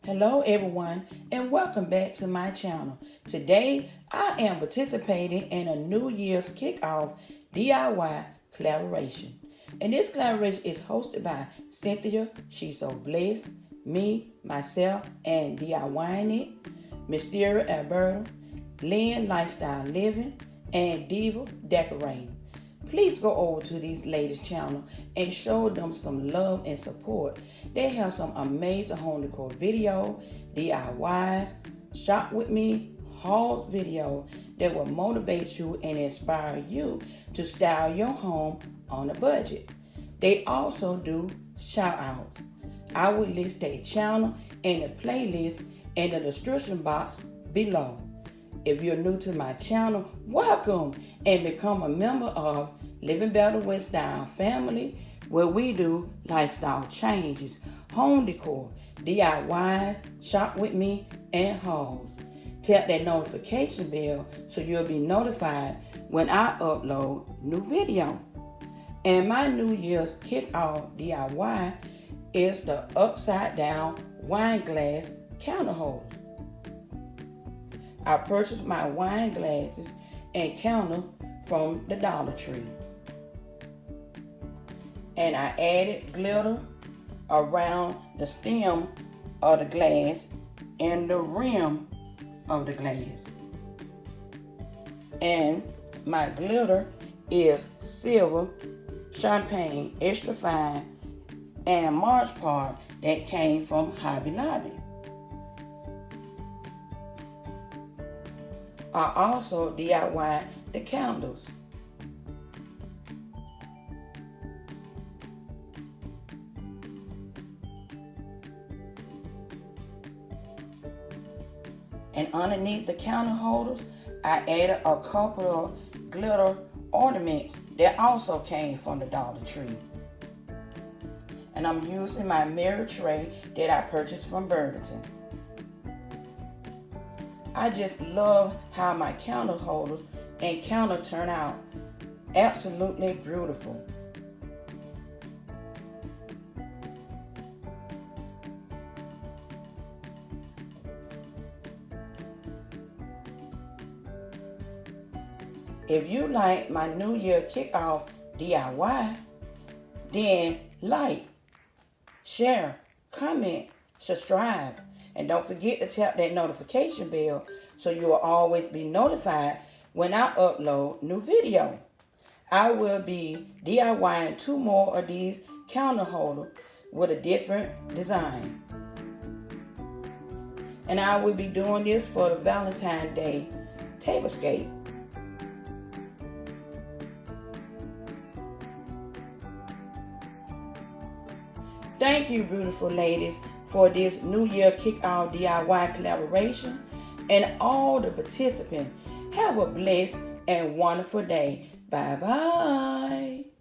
Hello everyone and welcome back to my channel. Today I am participating in a New Year's Kickoff DIY collaboration. And this collaboration is hosted by Cynthia ShesoBless, me, myself, and DIYing it, Mysteria Alberta, Lynn Lifestyle Living, and Diva Decorating. Please go over to these ladies' channel and show them some love and support. They have some amazing home decor video, DIYs, shop with me, hauls video that will motivate you and inspire you to style your home on a budget. They also do shout outs. I will list their channel and the playlist in the description box below. If you're new to my channel, welcome and become a member of Living Better with Style family, where we do lifestyle changes, home decor, DIYs, shop with me, and hauls. Tap that notification bell so you'll be notified when I upload new video. And my New Year's Kickoff DIY is the upside down wine glass counter holders. I purchased my wine glasses and counter from the Dollar Tree. And I added glitter around the stem of the glass and the rim of the glass. And my glitter is silver, champagne, extra fine, and March part that came from Hobby Lobby. I also DIY the candles. And underneath the candle holders, I added a couple of glitter ornaments that also came from the Dollar Tree. And I'm using my mirror tray that I purchased from Burlington. I just love how my candle holders and counter turn out absolutely beautiful. If you like my New Year Kickoff DIY, then like, share, comment, subscribe, and don't forget to tap that notification bell so you will always be notified when I upload new video. I will be DIYing 2 more of these counter holders with a different design. And I will be doing this for the Valentine's Day tablescape. Thank you, beautiful ladies, for this New Year Kickoff DIY collaboration, and all the participants. Have a blessed and wonderful day. Bye-bye.